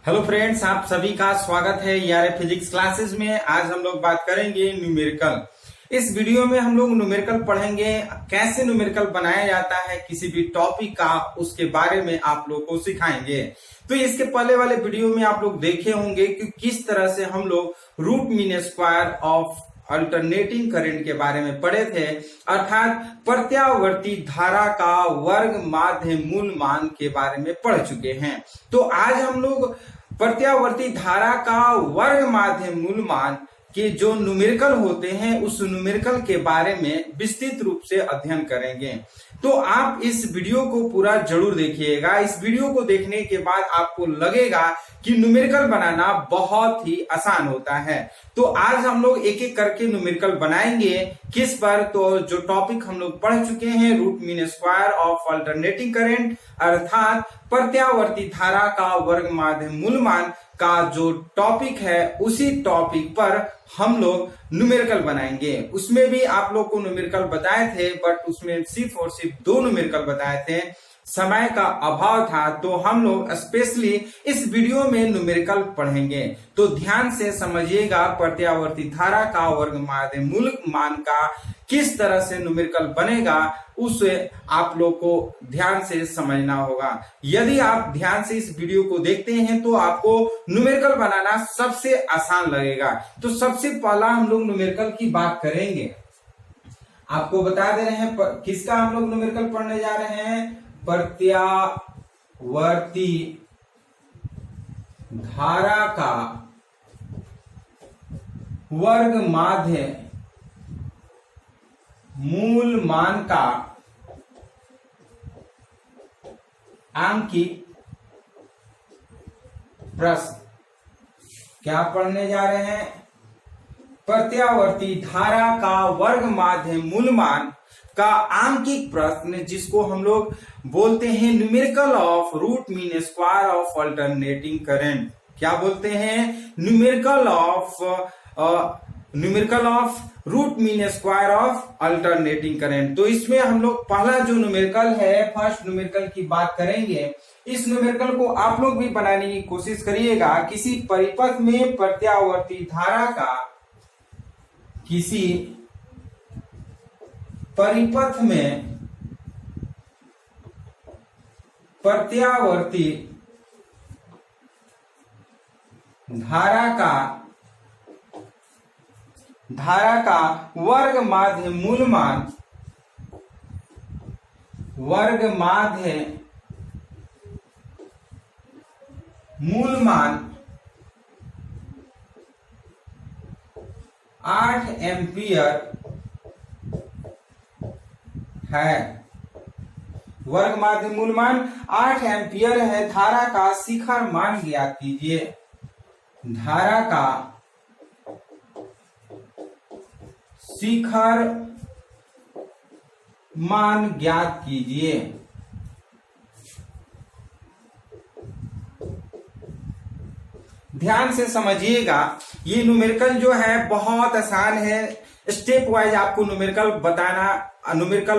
Hello friends, आप सभी का स्वागत है यार फिजिक्स क्लासेस में। आज हम लोग बात करेंगे न्यूमेरिकल। इस वीडियो में हम लोग न्यूमेरिकल पढ़ेंगे, कैसे न्यूमेरिकल बनाया जाता है किसी भी टॉपिक का, उसके बारे में आप लोग को सिखाएंगे। तो इसके पहले वाले वीडियो में आप लोग देखे होंगे कि किस तरह से हम लोग root mean square of alternating current के बारे में पढ़े थे, अर्थात प्रत्यावर्ती धारा का वर्ग माध्य मूल मान के बारे में पढ़ चुके हैं। तो आज हम लोग प्रत्यावर्ती धारा का वर्ग माध्य मूल मान के जो न्यूमेरिकल होते हैं उस न्यूमेरिकल के बारे में विस्तृत रूप से अध्ययन करेंगे। तो आप इस वीडियो को पूरा जरूर देखिएगा। इस वीडियो को देखने के बाद आपको लगेगा कि न्यूमेरिकल बनाना बहुत ही आसान होता है। तो आज हम लोग एक एक करके न्यूमेरिकल बनाएंगे। किस पर? तो जो टॉपिक हम लोग पढ़ चुके हैं, root mean square of alternating current, अर्थात प्रत्यावर्ती धारा का वर्ग माध्य मूल मान का जो टॉपिक है, उसी टॉपिक पर हम लोग न्यूमेरिकल बनाएंगे। उसमें भी आप लोग को न्यूमेरिकल बताए थे, बट उसमें सिर्फ और सिर्फ 2 न्यूमेरिकल बताए थे, समय का अभाव था। तो हम लोग स्पेशली इस वीडियो में न्यूमेरिकल पढ़ेंगे। तो ध्यान से समझिएगा, प्रत्यावर्ती धारा का वर्ग माध्य मूल मान का किस तरह से न्यूमेरिकल बनेगा, उसे आप लोग को ध्यान से समझना होगा। यदि आप ध्यान से इस वीडियो को देखते हैं तो आपको न्यूमेरिकल बनाना सबसे आसान लगेगा। तो सबसे पहला हम लोग न्यूमेरिकल की बात करेंगे। आपको बता दे रहे हैं किसका हम लोग न्यूमेरिकल पढ़ने जा रहे हैं। प्रत्यावर्ती धारा का वर्ग माध्य मूल मान का आंकिक प्रश्न। क्या पढ़ने जा रहे हैं? प्रत्यावर्ती धारा का वर्ग माध्य मूल मान का आंकिक प्रश्न, जिसको हम लोग बोलते हैं numerical of root mean square of alternating current. क्या बोलते हैं? Numerical of root mean square of alternating current. तो इसमें हम लोग पहला जो न्यूमेरिकल है, फर्स्ट न्यूमेरिकल की बात करेंगे। इस न्यूमेरिकल को आप लोग भी बनाने की कोशिश करिएगा। किसी परिपथ में प्रत्यावर्ती धारा का, किसी परिपथ में प्रत्यावर्ती धारा का वर्ग माध्य मूल मान, वर्ग माध्य मूल मान 8 एम्पियर है। वर्ग माध्य मूल मान 8 एम्पियर है। धारा का शिखर मान ज्ञात कीजिए। धारा का शिखर मान ज्ञात कीजिए। ध्यान से समझिएगा, ये न्यूमेरिकल जो है बहुत आसान है। स्टेप वाइज आपको न्यूमेरिकल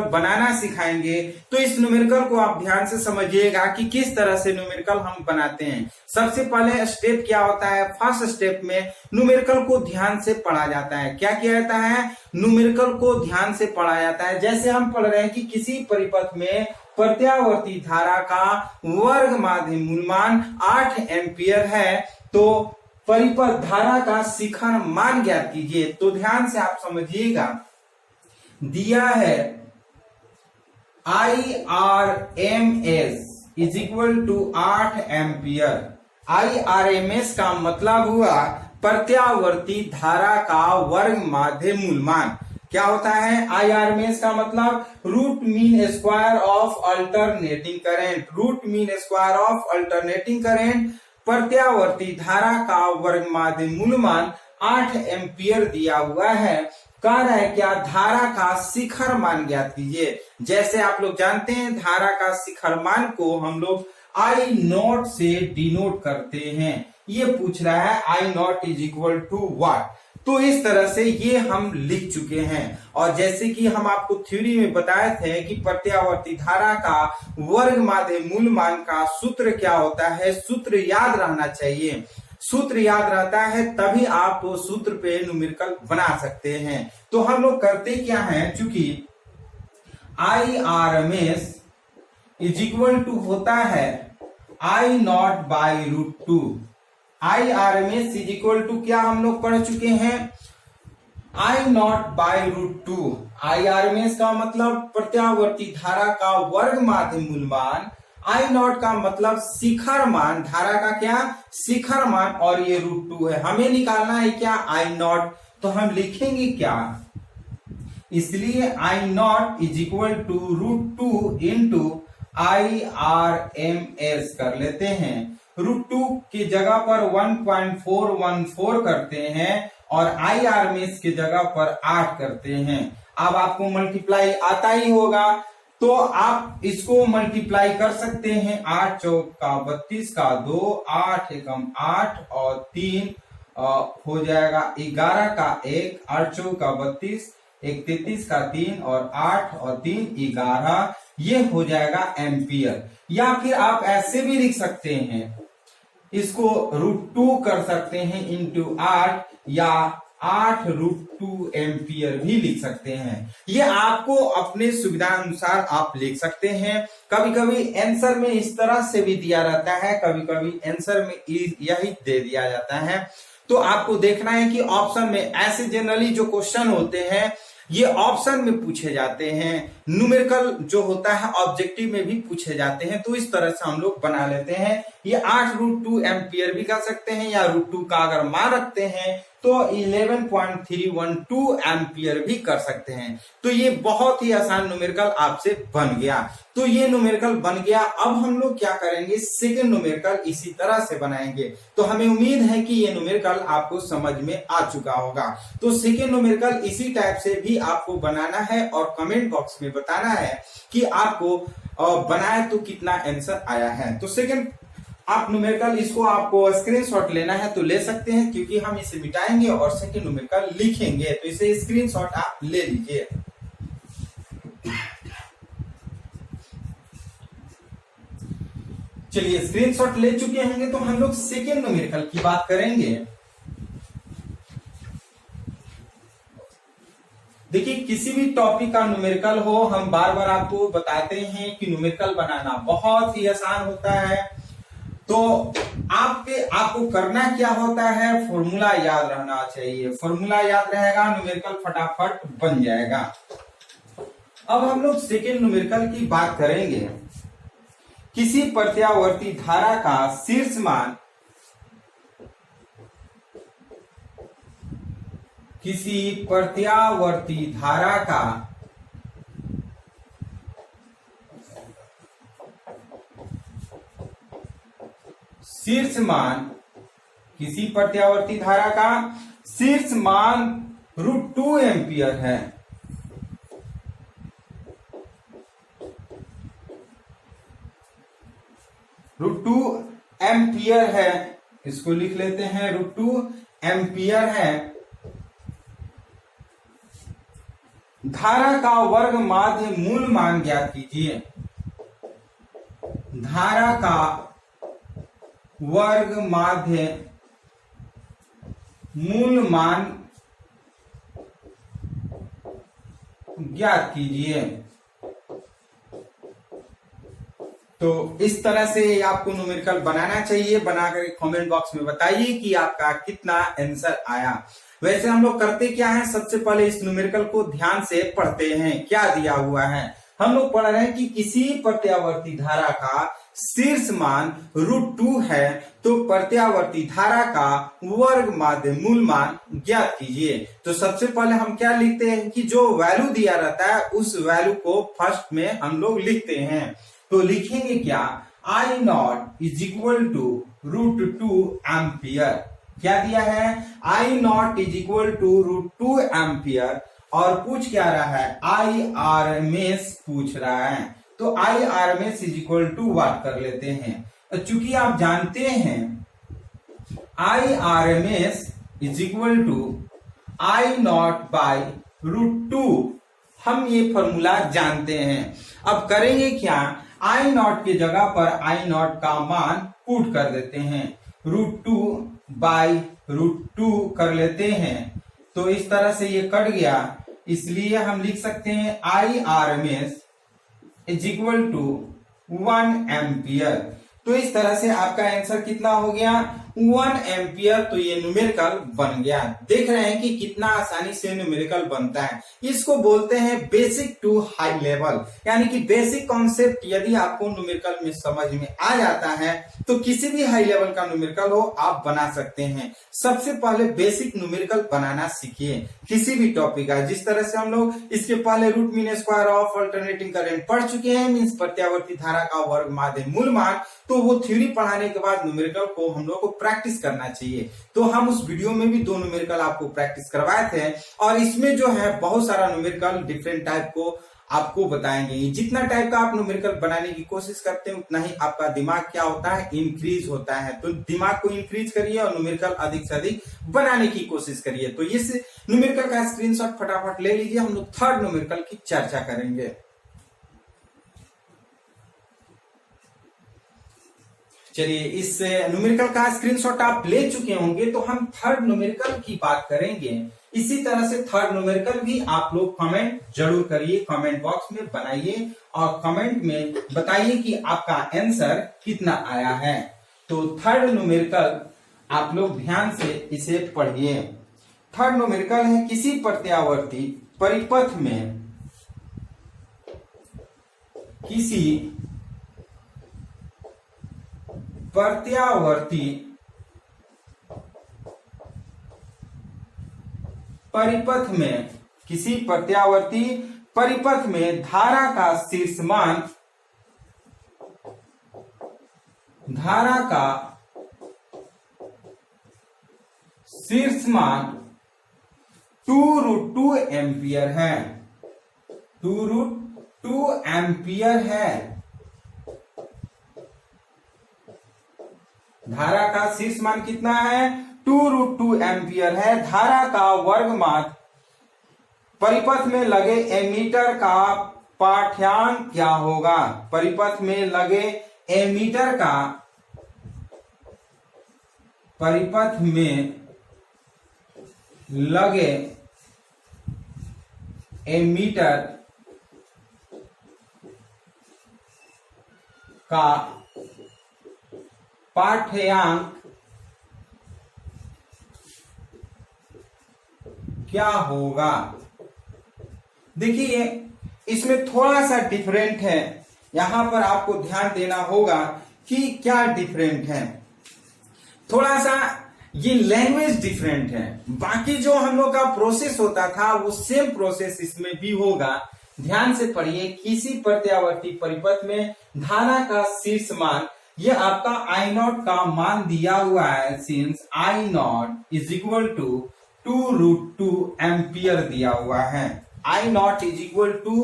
बनाना सिखाएंगे। तो इस न्यूमेरिकल को आप ध्यान से समझिएगा कि किस तरह से न्यूमेरिकल हम बनाते हैं। सबसे पहले स्टेप क्या होता है? फर्स्ट स्टेप में न्यूमेरिकल को ध्यान से पढ़ा जाता है। क्या किया जाता है? न्यूमेरिकल को ध्यान से पढ़ा जाता है। जैसे हम पढ़ रहे हैं कि किसी परिपथ में प्रत्यावर्ती धारा का वर्ग माध्य मूल मान 8 एम्पियर है, तो परिपथ धारा का शिखर मान ज्ञात कीजिए। तो ध्यान से आप समझिएगा, दिया है IRMS is equal to 8 ampere. IRMS का मतलब हुआ प्रत्यावर्ती धारा का वर्ग माध्य मूल मान। क्या होता है? IRMS का मतलब root mean square of alternating current. Root mean square of alternating current, प्रत्यावर्ती धारा का वर्ग माध्य मूल मान 8 एम्पियर दिया हुआ है। कह रहा है क्या? धारा का शिखर मान ज्ञात कीजिए। जैसे आप लोग जानते हैं, धारा का शिखर मान को हम लोग I0 से डिनोट करते हैं। ये पूछ रहा है I0 is equal to what. तो इस तरह से ये हम लिख चुके हैं। और जैसे कि हम आपको थ्योरी में बताए थे कि प्रत्यावर्ती धारा का वर्ग माध्य मूल मान का सूत्र क्या होता है, सूत्र याद रहना चाहिए। सूत्र याद रहता है तभी आप वो सूत्र पे न्यूमेरिकल बना सकते हैं। तो हम लोग करते क्या है, चूंकि IRMS इज इक्वल टू होता है I0 by √2। IRMS is equal to क्या हम लोग पढ़ चुके हैं, I0 बाई √2। IRMS का मतलब प्रत्यावर्ती धारा का वर्ग माध्य मूल मान, I0 का मतलब शिखर मान, धारा का क्या शिखर मान, और ये √2 है। हमें निकालना है क्या I0, तो हम लिखेंगे क्या, इसलिए I0 is equal to √2 into IRMS कर लेते हैं। √2 की जगह पर 1.414 करते हैं और IRMS की जगह पर 8 करते हैं। अब आपको मल्टीप्लाई आता ही होगा तो आप इसको मल्टीप्लाई कर सकते हैं। 8 चौक का 32 का 2, 8 एकम 8 और 3 हो जाएगा 11 का 1, 8 चौक का 32, 1 33 का 3 और 8 और 3 11, ये हो जाएगा एम्पियर। या फिर आप ऐसे भी लिख सकते हैं, इसको √2 कर सकते हैं इंटू 8 या 8 √2 एम्पियर भी लिख सकते हैं। ये आपको अपने सुविधा अनुसार आप लिख सकते हैं। कभी कभी आंसर में इस तरह से भी दिया रहता है, कभी कभी आंसर में यही दे दिया जाता है। तो आपको देखना है कि ऑप्शन में ऐसे जनरली जो क्वेश्चन होते हैं ये ऑप्शन में पूछे जाते हैं, न्यूमेरिकल जो होता है ऑब्जेक्टिव में भी पूछे जाते हैं। तो इस तरह से हम लोग बना लेते हैं। ये 8 √2 एम्पियर भी कर सकते हैं या √2 का अगर मान रखते हैं तो 11.312 एम्पियर भी कर सकते हैं। तो ये बहुत ही आसान न्यूमेरिकल आपसे बन गया। तो ये न्यूमेरिकल बन गया। अब हम लोग क्या करेंगे, सेकंड न्यूमेरिकल इसी तरह से बनाएंगे। तो हमें उम्मीद है कि ये न्यूमेरिकल आपको समझ में आ चुका होगा। तो सेकंड न्यूमेरिकल इसी टाइप से भी आपको बनाना है और कमेंट बॉक्स में बताना है कि आपको बनाए तो कितना आंसर आया है। तो सेकंड आप न्यूमेरिकल इसको आपको स्क्रीनशॉट लेना है तो ले सकते हैं, क्योंकि हम इसे मिटाएंगे और सेकंड न्यूमेरिकल लिखेंगे। तो इसे स्क्रीनशॉट आप ले लीजिए। चलिए स्क्रीनशॉट ले चुके होंगे तो हम लोग सेकंड न्यूमेरिकल की बात करेंगे। देखिए किसी भी टॉपिक का न्यूमेरिकल हो, हम बार बार आपको बताते हैं कि न्यूमेरिकल बनाना बहुत ही आसान होता है। तो आपको करना क्या होता है, फॉर्मूला याद रहना चाहिए। फॉर्मूला याद रहेगा, न्यूमेरिकल फटाफट बन जाएगा। अब हम लोग सेकेंड न्यूमेरिकल की बात करेंगे। किसी प्रत्यावर्ती धारा का शीर्ष मान, किसी प्रत्यावर्ती धारा का शीर्ष मान, किसी प्रत्यावर्ती धारा का शीर्ष मान √2 एम्पियर है। √2 एम्पियर है, इसको लिख लेते हैं √2 एम्पियर है। धारा का वर्ग माध्य मूल मान ज्ञात कीजिए। धारा का वर्ग माध्य मूल मान ज्ञात कीजिए। तो इस तरह से आपको न्यूमेरिकल बनाना चाहिए। बनाकर कमेंट बॉक्स में बताइए कि आपका कितना आंसर आया। वैसे हम लोग करते क्या है, सबसे पहले इस न्यूमेरिकल को ध्यान से पढ़ते हैं। क्या दिया हुआ है, हम लोग पढ़ रहे हैं कि किसी प्रत्यावर्ती धारा का शीर्ष मान √2 है, तो प्रत्यावर्ती धारा का वर्ग माध्य मूल मान ज्ञात कीजिए। तो सबसे पहले हम क्या लिखते हैं कि जो वैल्यू दिया रहता है उस वैल्यू को फर्स्ट में हम लोग लिखते हैं। तो लिखेंगे क्या, I0 is equal to √2 ampere. क्या दिया है, I0 is equal to √2 ampere. और पूछ क्या रहा है, IRMS पूछ रहा है। तो IRMS is equal to what कर लेते हैं। चूंकि आप जानते हैं IRMS is equal to I not by √2। हम ये फॉर्मूला जानते हैं। अब करेंगे क्या, आई नॉट की जगह पर आई नॉट का मान पुट कर देते हैं, √2 बाई √2 कर लेते हैं। तो इस तरह से ये कट गया, इसलिए हम लिख सकते हैं I RMS is equal to 1 ampere. तो इस तरह से आपका आंसर कितना हो गया, 1 एम्पियर। तो ये न्यूमेरिकल बन गया। देख रहे हैं कि कितना आसानी से न्यूमेरिकल बनता है। इसको बोलते हैं बेसिक टू हाई लेवल, यानी कि बेसिक कॉन्सेप्ट यदि आपको न्यूमेरिकल में समझ में आ जाता है तो किसी भी हाई लेवल का न्यूमेरिकल हो आप बना सकते हैं। सबसे पहले बेसिक न्यूमेरिकल बनाना सीखिए किसी भी टॉपिक का। जिस तरह से हम लोग इसके पहले root mean square of alternating current पढ़ चुके हैं, मीन्स प्रत्यावर्ती धारा का वर्ग माध्य मूल मान, तो वो थ्योरी पढ़ाने के बाद न्यूमेरिकल को हम लोग को प्रैक्टिस करना चाहिए। तो हम उस वीडियो में भी 2 न्यूमेरिकल आपको प्रैक्टिस करवाए थे, और इसमें जो है बहुत सारा न्यूमेरिकल डिफरेंट टाइप को आपको बताएंगे। जितना टाइप का आप न्यूमेरिकल बनाने की कोशिश करते हैं उतना ही आपका दिमाग क्या होता है, इंक्रीज होता है। तो दिमाग को इंक्रीज करिए और न्यूमेरिकल अधिक से अधिक बनाने की कोशिश करिए। तो इस न्यूमेरिकल का स्क्रीनशॉट फटाफट ले लीजिए, हम लोग थर्ड न्यूमेरिकल की चर्चा करेंगे। चलिए, इस न्यूमेरिकल का स्क्रीनशॉट आप ले चुके होंगे, तो हम थर्ड न्यूमेरिकल की बात करेंगे। इसी तरह से थर्ड न्यूमेरिकल भी आप लोग कमेंट जरूर करिए, कमेंट बॉक्स में बनाइए और कमेंट में बताइए कि आपका आंसर कितना आया है। तो थर्ड न्यूमेरिकल आप लोग ध्यान से इसे पढ़िए। थर्ड न्यूमेरिकल है, किसी प्रत्यावर्ती परिपथ में किसी प्रत्यावर्ती परिपथ में, किसी प्रत्यावर्ती परिपथ में धारा का शीर्ष मान, धारा का शीर्ष मान 2√2 एम्पियर है, 2√2 एम्पियर है। धारा का शीर्ष मान कितना है, 2√2 एम्पियर है। धारा का वर्ग माध्य परिपथ में लगे एमीटर का पाठ्यांक क्या होगा। परिपथ में लगे एमीटर का, परिपथ में लगे एमीटर का पाठ्यांक क्या होगा। देखिए, इसमें थोड़ा सा डिफरेंट है, यहां पर आपको ध्यान देना होगा कि क्या डिफरेंट है। थोड़ा सा ये लैंग्वेज डिफरेंट है, बाकी जो हम लोग का प्रोसेस होता था वो सेम प्रोसेस इसमें भी होगा। ध्यान से पढ़िए, किसी प्रत्यावर्ती परिपथ में धारा का शीर्ष मान, ये आपका आई नॉट का मान दिया हुआ है, since I naught is equal to 2√2 ampere दिया हुआ है। I naught is equal to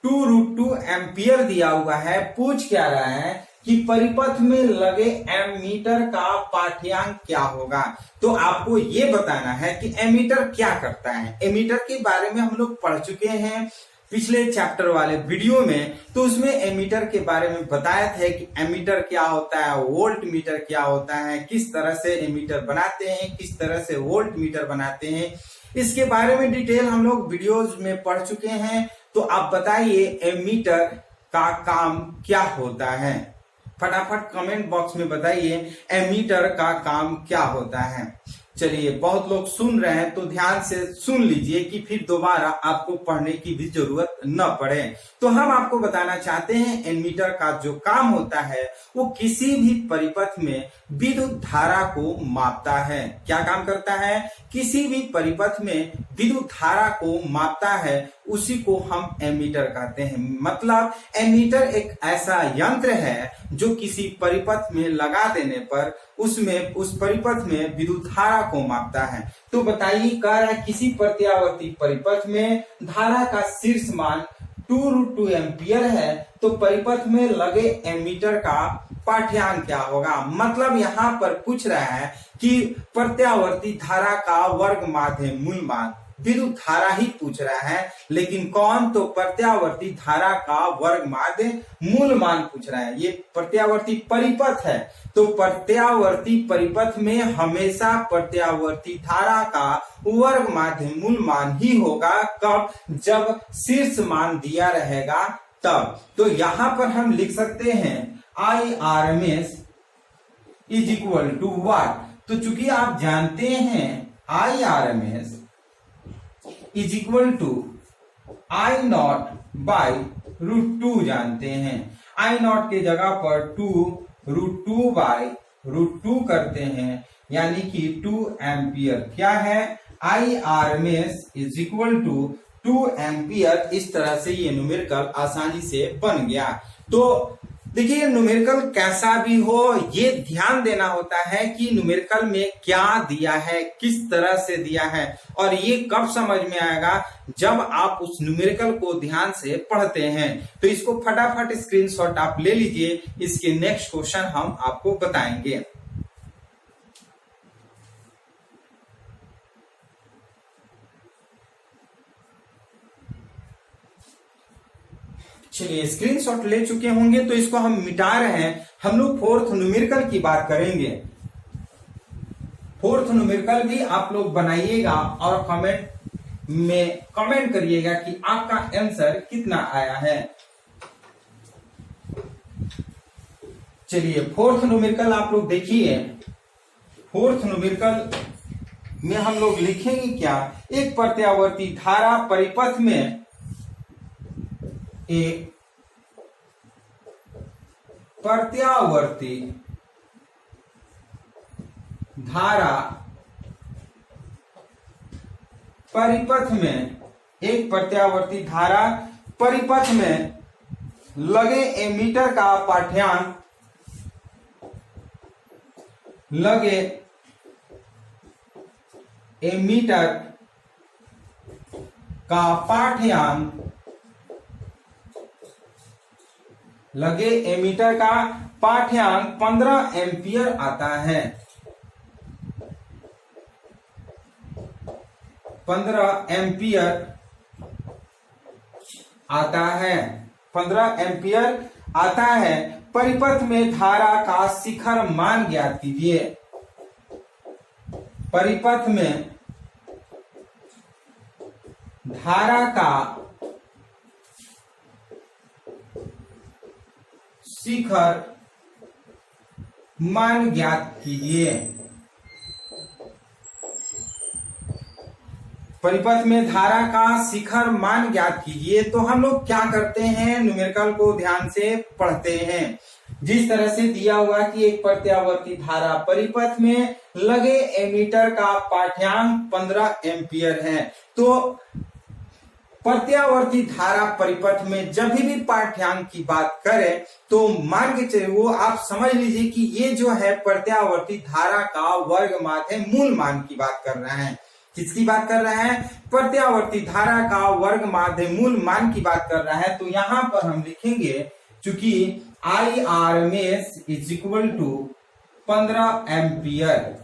2√2 ampere दिया हुआ है। पूछ क्या रहा है कि परिपथ में लगे एमीटर का पाठ्यांक क्या होगा। तो आपको ये बताना है कि एमीटर क्या करता है। एमीटर के बारे में हम लोग पढ़ चुके हैं पिछले चैप्टर वाले वीडियो में, तो उसमें एमीटर के बारे में बताया था कि एमीटर क्या होता है, वोल्ट मीटर क्या होता है, किस तरह से एमीटर बनाते हैं, किस तरह से वोल्ट मीटर बनाते हैं, इसके बारे में डिटेल हम लोग वीडियोज में पढ़ चुके हैं। तो आप बताइए एमीटर का काम क्या होता है, फटाफट कमेंट बॉक्स में बताइए एमीटर का काम क्या होता है। चलिए, बहुत लोग सुन रहे हैं तो ध्यान से सुन लीजिए कि फिर दोबारा आपको पढ़ने की भी जरूरत न पड़े। तो हम आपको बताना चाहते हैं एमीटर का जो काम होता है वो किसी भी परिपथ में विद्युत धारा को मापता है। क्या काम करता है, किसी भी परिपथ में विद्युत धारा को मापता है, उसी को हम एमीटर कहते हैं। मतलब एमीटर एक ऐसा यंत्र है जो किसी परिपथ में लगा देने पर उसमें, उस परिपथ में विद्युत धारा को मापता है। तो बताइए, कह रहा है किसी प्रत्यावर्ती परिपथ में धारा का शीर्ष मान 2√2 एम्पियर है, तो परिपथ में लगे एमीटर का पाठ्यांक क्या होगा। मतलब यहाँ पर पूछ रहा है कि प्रत्यावर्ती धारा का वर्ग माध्य मूल मान, विद्युत धारा ही पूछ रहा है, लेकिन कौन, तो प्रत्यावर्ती धारा का वर्ग माध्य मूल मान पूछ रहा है। ये प्रत्यावर्ती परिपथ है, तो प्रत्यावर्ती परिपथ में हमेशा प्रत्यावर्ती धारा का वर्ग माध्य मूल मान ही होगा। कब, जब शीर्ष मान दिया रहेगा तब। तो यहां पर हम लिख सकते हैं IRMS is equal to what. तो चूंकि आप जानते हैं IRMS is equal to I not by √2 जानते हैं। I नॉट के जगह पर 2 √2 बाई √2 करते हैं, यानी कि 2 एम्पियर। क्या है, IRMS is equal to 2 ampere. इस तरह से ये न्यूमेरिकल आसानी से बन गया। तो देखिए, न्यूमेरिकल कैसा भी हो, ये ध्यान देना होता है कि न्यूमेरिकल में क्या दिया है, किस तरह से दिया है, और ये कब समझ में आएगा, जब आप उस न्यूमेरिकल को ध्यान से पढ़ते हैं। तो इसको फटाफट स्क्रीनशॉट आप ले लीजिए, इसके नेक्स्ट क्वेश्चन हम आपको बताएंगे। चलिए, स्क्रीनशॉट ले चुके होंगे तो इसको हम मिटा रहे हैं। हम लोग फोर्थ न्यूमेरिकल की बात करेंगे। फोर्थ न्यूमेरिकल भी आप लोग बनाइएगा और कमेंट में कमेंट करिएगा कि आपका आंसर कितना आया है। चलिए, फोर्थ न्यूमेरिकल आप लोग देखिए। फोर्थ न्यूमेरिकल में हम लोग लिखेंगे क्या, एक प्रत्यावर्ती धारा परिपथ में एक प्रत्यावर्ती धारा परिपथ में, एक प्रत्यावर्ती धारा परिपथ में लगे एमीटर का पाठ्यांक, लगे एमीटर का पाठ्यांक, लगे एमीटर का पाठ्यांक 15 एम्पियर आता है। 15 एम्पियर आता है, 15 एम्पियर आता है। परिपथ में धारा का शिखर मान ज्ञात कीजिए। परिपथ में धारा का शिखर मान ज्ञात कीजिए। परिपथ में धारा का शिखर मान ज्ञात कीजिए। तो हम लोग क्या करते हैं, न्यूमेरिकल को ध्यान से पढ़ते हैं। जिस तरह से दिया हुआ कि एक प्रत्यावर्ती धारा परिपथ में लगे एमीटर का पाठ्यांक 15 एम्पियर है। तो प्रत्यावर्ती धारा परिपथ में जब भी पाठ्यांक की बात करें तो मान के चलिए, वो आप समझ लीजिए कि ये जो है प्रत्यावर्ती धारा का वर्ग माध्य मूल मान की बात कर रहे हैं। किसकी बात कर रहे हैं, प्रत्यावर्ती धारा का वर्ग माध्य मूल मान की बात कर रहा है। तो यहां पर हम लिखेंगे, चूंकि IRMS is equal to 15 ampere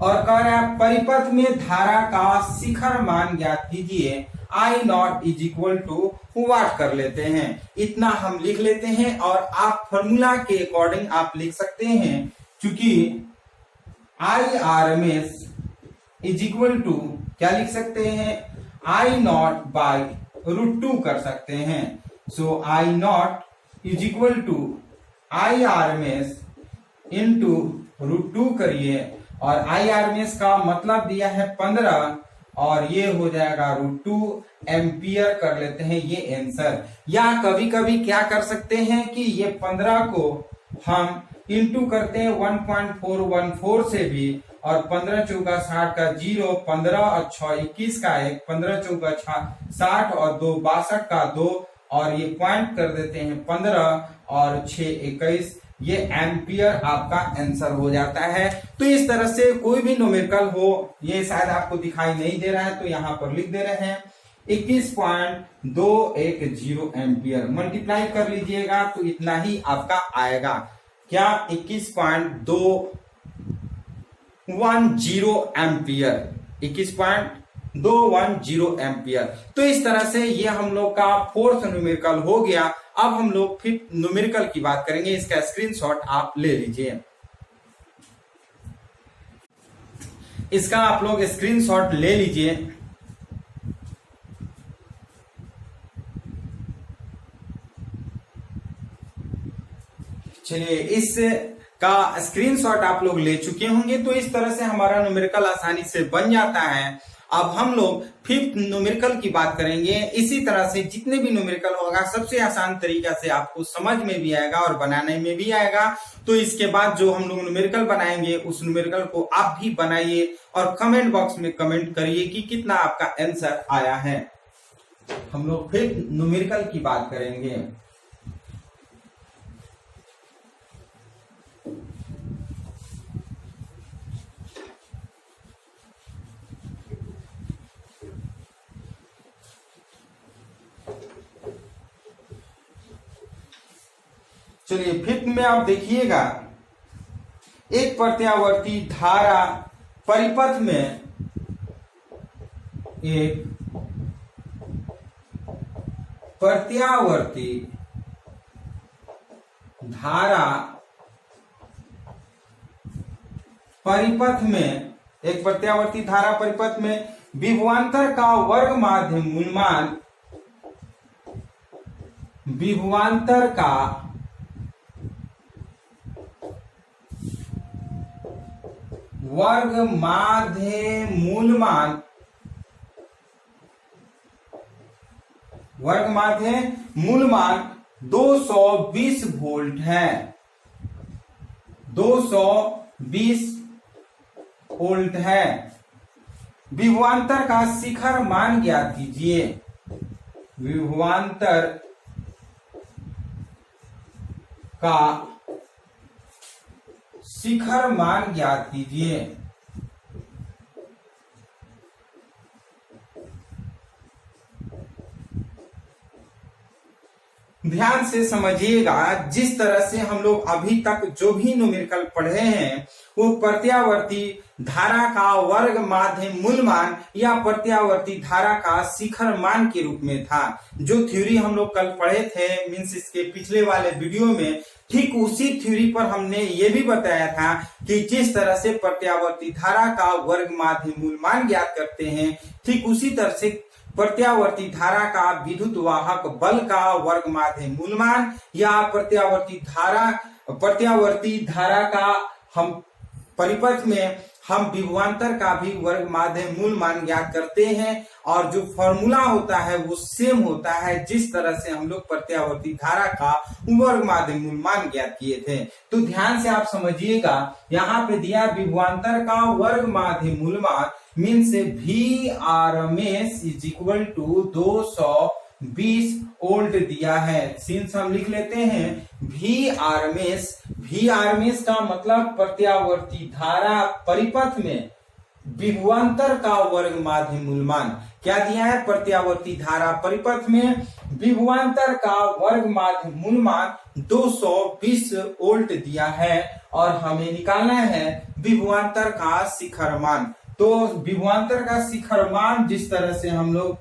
और कह रहा है परिपथ में धारा का शिखर मान ज्ञात कीजिए। I naught is equal to what कर लेते हैं, इतना हम लिख लेते हैं। और आप फॉर्मूला के अकॉर्डिंग आप लिख सकते हैं, क्योंकि IRMS इज इक्वल टू क्या लिख सकते हैं, I नॉट बाई √2 कर सकते हैं। So I naught is equal to IRMS into √2 करिए, और IRMS का मतलब दिया है 15 और ये हो जाएगा √2 एम्पियर कर लेते हैं ये आंसर। या कभी कभी क्या कर सकते हैं कि ये 15 को हम इंटू करते हैं 1.414 से भी, और 15 चौका 60 का 0, 15 और 6 21 का 1, 15 चौका 60 और 2 62 का 2, और ये पॉइंट कर देते हैं 15 और 6 21, ये एम्पियर आपका आंसर हो जाता है। तो इस तरह से कोई भी न्यूमेरिकल हो, ये शायद आपको दिखाई नहीं दे रहा है तो यहाँ पर लिख दे रहे हैं 21.210 एम्पियर, मल्टीप्लाई कर लीजिएगा तो इतना ही आपका आएगा। क्या 21.210 एम्पियर, 21.210 एम्पियर। तो इस तरह से ये हम लोग का फोर्थ न्यूमेरिकल हो गया। अब हम लोग फिफ्थ न्यूमेरिकल की बात करेंगे। इसका स्क्रीनशॉट आप ले लीजिए, इसका आप लोग स्क्रीनशॉट ले लीजिए। चलिए, इस का स्क्रीनशॉट आप लोग ले चुके होंगे। तो इस तरह से हमारा न्यूमेरिकल आसानी से बन जाता है। अब हम लोग फिफ्थ न्यूमेरिकल की बात करेंगे। इसी तरह से जितने भी न्यूमेरिकल होगा सबसे आसान तरीका से आपको समझ में भी आएगा और बनाने में भी आएगा। तो इसके बाद जो हम लोग न्यूमेरिकल बनाएंगे उस न्यूमेरिकल को आप भी बनाइए और कमेंट बॉक्स में कमेंट करिए कि कितना आपका आंसर आया है। हम लोग फिफ्थ न्यूमेरिकल की बात करेंगे। चलिए, फिफ्थ में आप देखिएगा, एक प्रत्यावर्ती धारा परिपथ में, एक प्रत्यावर्ती धारा परिपथ में, एक प्रत्यावर्ती धारा परिपथ में विभवांतर का वर्ग माध्य मूलमान, विभवांतर का वर्ग माध्य मूलमान, वर्ग माध्य मूलमान 220 वोल्ट है, 220 वोल्ट है। विभवांतर का शिखर मान ज्ञात कीजिए, विभवांतर का शिखर मान ज्ञात कीजिए। ध्यान से समझिएगा, जिस तरह से हम लोग अभी तक जो भी न्यूमेरिकल पढ़े हैं वो प्रत्यावर्ती धारा का वर्ग माध्य मूलमान या प्रत्यावर्ती धारा का शिखर मान के रूप में था। जो थ्योरी हम लोग कल पढ़े थे, मीन्स इसके पिछले वाले वीडियो में, ठीक उसी थ्योरी पर हमने ये भी बताया था कि जिस तरह से प्रत्यावर्ती धारा का वर्ग माध्य मूलमान ज्ञात करते हैं, ठीक उसी तरह से प्रत्यावर्ती धारा का विद्युत वाहक बल का वर्ग माध्य मूलमान या प्रत्यावर्ती धारा का हम परिपथ में हम विभवांतर का भी वर्ग माध्य मूलमान ज्ञात करते हैं। और जो फॉर्मूला होता है वो सेम होता है जिस तरह से हम लोग प्रत्यावर्ती धारा का वर्ग माध्य मूलमान ज्ञात किए थे। तो ध्यान से आप समझिएगा, यहाँ पे दिया विभवांतर का वर्ग माध्य मूलमान means VRMS is equal to 220 volt दिया है। सिंस हम लिख लेते हैं VRMS, VRMS का मतलब प्रत्यावर्ती धारा परिपथ में विभवांतर का वर्ग माध्य मूलमान। क्या दिया है? प्रत्यावर्ती धारा परिपथ में विभवांतर का वर्ग माध्य मूलमान 220 वोल्ट दिया है और हमें निकालना है विभवांतर का शिखर मान। तो विभवांतर का शिखर मान, जिस तरह से हम लोग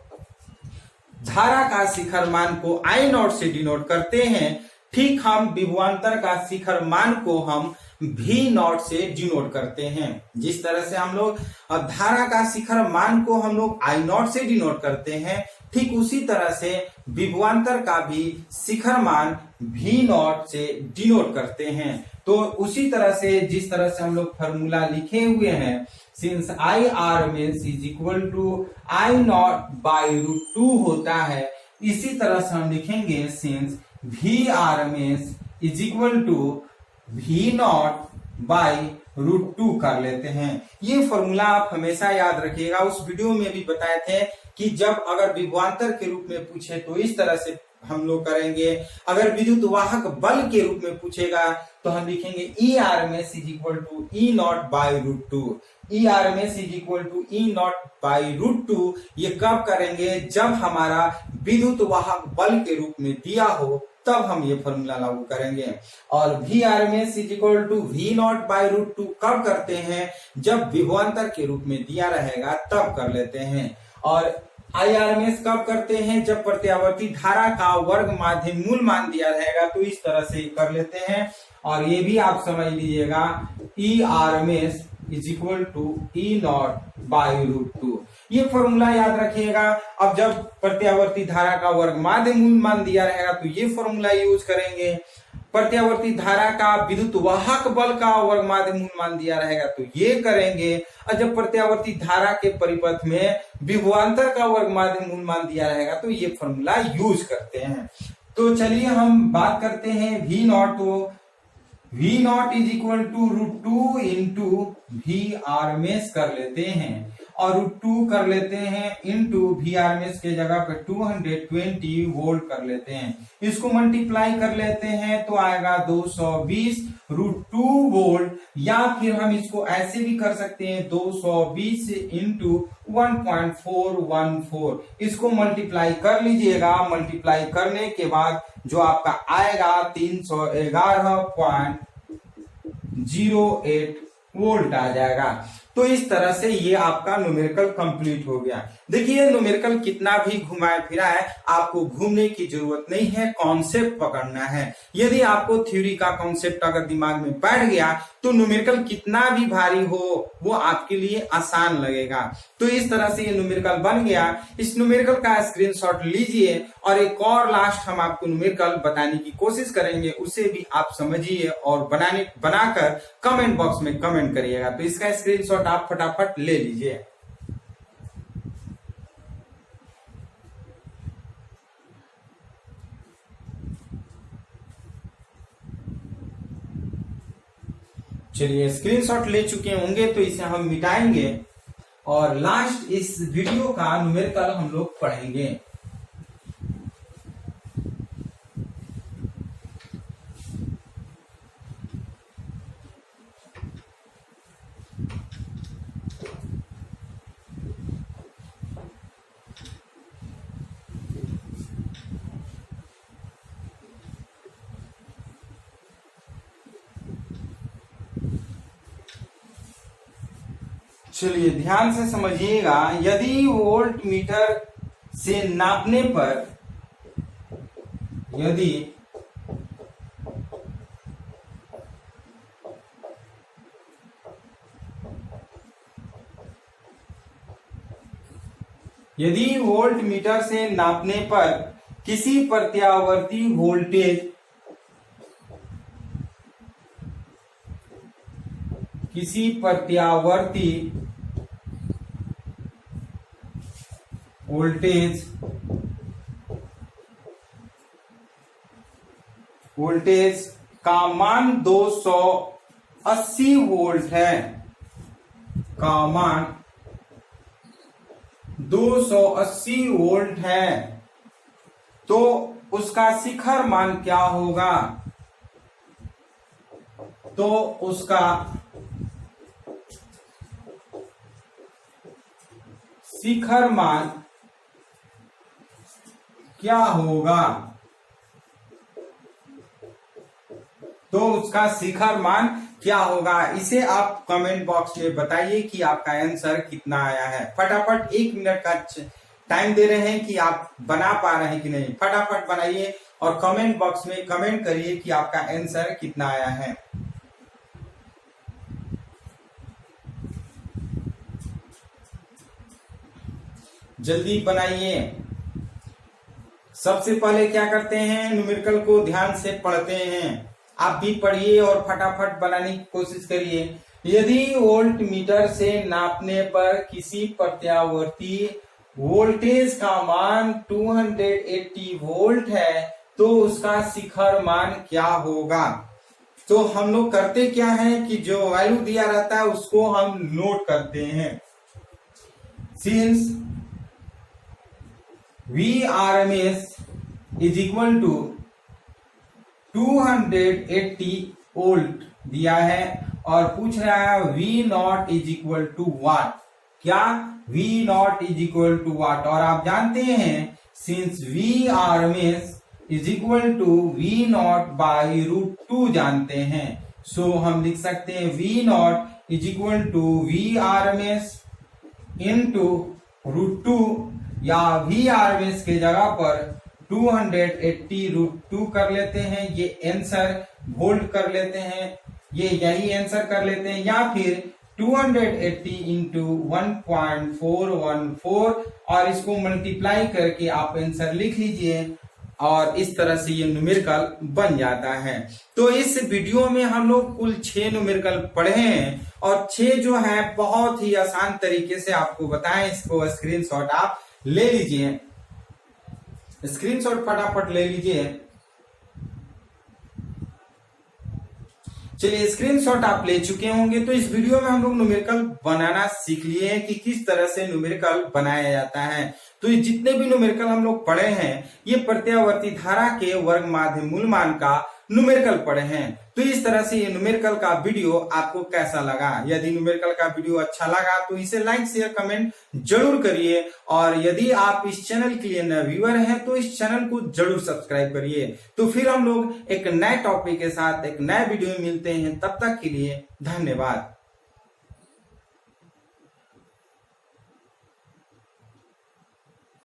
धारा का शिखर मान को I नॉट से डिनोट करते हैं, ठीक हम विभवांतर का शिखर मान को हम V नॉट से डिनोट करते हैं। जिस तरह से हम लोग धारा का शिखर मान को हम लोग I नॉट से डिनोट करते हैं, ठीक उसी तरह से विभवांतर का भी शिखर मान V नॉट से डिनोट करते हैं। तो उसी तरह से जिस तरह से हम लोग फॉर्मूला लिखे हुए हैं, since IRMS is equal to I not by root 2 होता है, इसी तरह से हम लिखेंगे since VRMS is equal to V naught by root 2 कर लेते हैं। ये फॉर्मूला आप हमेशा याद रखिएगा। उस वीडियो में भी बताए थे कि जब अगर विभवांतर के रूप में पूछे तो इस तरह से हम लोग करेंगे, अगर विद्युत वाहक बल के रूप में पूछेगा तो हम लिखेंगे ERMS is equal to E naught by root 2। ERMS is equal to E naught by root 2 ये कब करेंगे? जब हमारा विद्युत वाहक बल के रूप में दिया हो तब हम ये फॉर्मूला लागू करेंगे। और V R M S is equal to V naught by root two कब करते हैं, जब विभवांतर के रूप में दिया रहेगा तब कर लेते हैं। और आई आर एम एस कब करते हैं, जब प्रत्यावर्ती धारा का वर्ग माध्य मूल मान दिया रहेगा, तो इस तरह से कर लेते हैं। और ये भी आप समझ लीजिएगा, E R M S is equal to E naught by root two. ये फॉर्मूला याद रखिएगा। अब जब प्रत्यावर्ती धारा का वर्ग माध्य मूल मान दिया रहेगा तो ये फॉर्मूला यूज करेंगे। प्रत्यावर्ती धारा का विद्युत वाहक बल का वर्ग माध्य मूल मान दिया रहेगा तो ये करेंगे। और जब प्रत्यावर्ती धारा के परिपथ में विभवांतर का वर्ग माध्य मूल मान दिया रहेगा तो ये फॉर्मूला यूज करते हैं। तो चलिए हम बात करते हैं वी नॉट। तो V naught is equal to root two into V R M S कर लेते हैं, और रूट टू कर लेते हैं into V R M S के जगह पे 220 वोल्ट कर लेते हैं। इसको मल्टीप्लाई कर लेते हैं तो आएगा 220 रूट टू वोल्ट, या फिर हम इसको ऐसे भी कर सकते हैं 220 इंटू 1.414। इसको मल्टीप्लाई कर लीजिएगा। मल्टीप्लाई करने के बाद जो आपका आएगा 311.08 वोल्ट आ जाएगा। तो इस तरह से ये आपका न्यूमेरिकल कंप्लीट हो गया। देखिए न्यूमेरिकल कितना भी घुमाए फिराए, आपको घूमने की जरूरत नहीं है, कॉन्सेप्ट पकड़ना है। यदि आपको थ्योरी का कॉन्सेप्ट अगर दिमाग में बैठ गया तो न्यूमेरिकल कितना भी भारी हो वो आपके लिए आसान लगेगा। तो इस तरह से ये न्यूमेरिकल बन गया। इस न्यूमेरिकल का स्क्रीनशॉट लीजिए, और एक और लास्ट हम आपको न्यूमेरिकल बताने की कोशिश करेंगे, उसे भी आप समझिए और बनाकर कमेंट बॉक्स में कमेंट करिएगा। तो इसका स्क्रीनशॉट आप फटाफट ले लीजिए। चलिए स्क्रीनशॉट ले चुके होंगे तो इसे हम मिटाएंगे, और लास्ट इस वीडियो का न्यूमेरिकल हम लोग पढ़ेंगे। चलिए ध्यान से समझिएगा। यदि वोल्ट मीटर से नापने पर यदि वोल्ट मीटर से नापने पर किसी प्रत्यावर्ती वोल्टेज का मान 280 वोल्ट है, का मान 280 वोल्ट है, तो उसका शिखर मान क्या होगा? तो उसका शिखर मान क्या होगा? तो उसका शिखर मान क्या होगा? इसे आप कमेंट बॉक्स में बताइए कि आपका आंसर कितना आया है। फटाफट 1 मिनट का टाइम दे रहे हैं कि आप बना पा रहे हैं कि नहीं। फटाफट बनाइए और कमेंट बॉक्स में कमेंट करिए कि आपका आंसर कितना आया है। जल्दी बनाइए। सबसे पहले क्या करते हैं, न्यूमेरिकल को ध्यान से पढ़ते हैं। आप भी पढ़िए और फटाफट बनाने की कोशिश करिए। यदि वोल्ट मीटर से नापने पर किसी प्रत्यावर्ती वोल्टेज का मान 280 वोल्ट है तो उसका शिखर मान क्या होगा? तो हम लोग करते क्या है कि जो वैल्यू दिया रहता है उसको हम नोट करते हैं। Since VRMS is equal to 280 volt दिया है और पूछ रहा है V naught is equal to what. क्या? V naught is equal to what. और आप जानते हैं since VRMS is equal to V naught by √2 जानते हैं। सो हम लिख सकते हैं V naught is equal to VRMS into √2 या VRMS के जगह पर 280 √2 कर लेते हैं, ये आंसर होल्ड कर लेते हैं, ये यही आंसर कर लेते हैं, या फिर 280 इंटू 1.414 और इसको मल्टीप्लाई करके आप आंसर लिख लीजिए और इस तरह से ये न्यूमेरिकल बन जाता है। तो इस वीडियो में हम लोग कुल 6 न्यूमेरिकल पढ़े हैं और 6 जो है बहुत ही आसान तरीके से आपको बताएं। इसको स्क्रीनशॉट आप ले लीजिए, स्क्रीनशॉट फटाफट ले लीजिए। चलिए स्क्रीनशॉट आप ले चुके होंगे। तो इस वीडियो में हम लोग न्यूमेरिकल बनाना सीख लिए हैं कि किस तरह से न्यूमेरिकल बनाया जाता है। तो ये जितने भी न्यूमेरिकल हम लोग पढ़े हैं ये प्रत्यावर्ती धारा के वर्ग माध्य मूल मान का न्यूमेरिकल पढ़े हैं। तो इस तरह से ये न्यूमेरिकल का वीडियो आपको कैसा लगा? यदि न्यूमेरिकल का वीडियो अच्छा लगा तो इसे लाइक शेयर कमेंट जरूर करिए और यदि आप इस चैनल के लिए नए व्यूअर हैं तो इस चैनल को जरूर सब्सक्राइब करिए। तो फिर हम लोग एक नए टॉपिक के साथ एक नए वीडियो में मिलते हैं, तब तक के लिए धन्यवाद।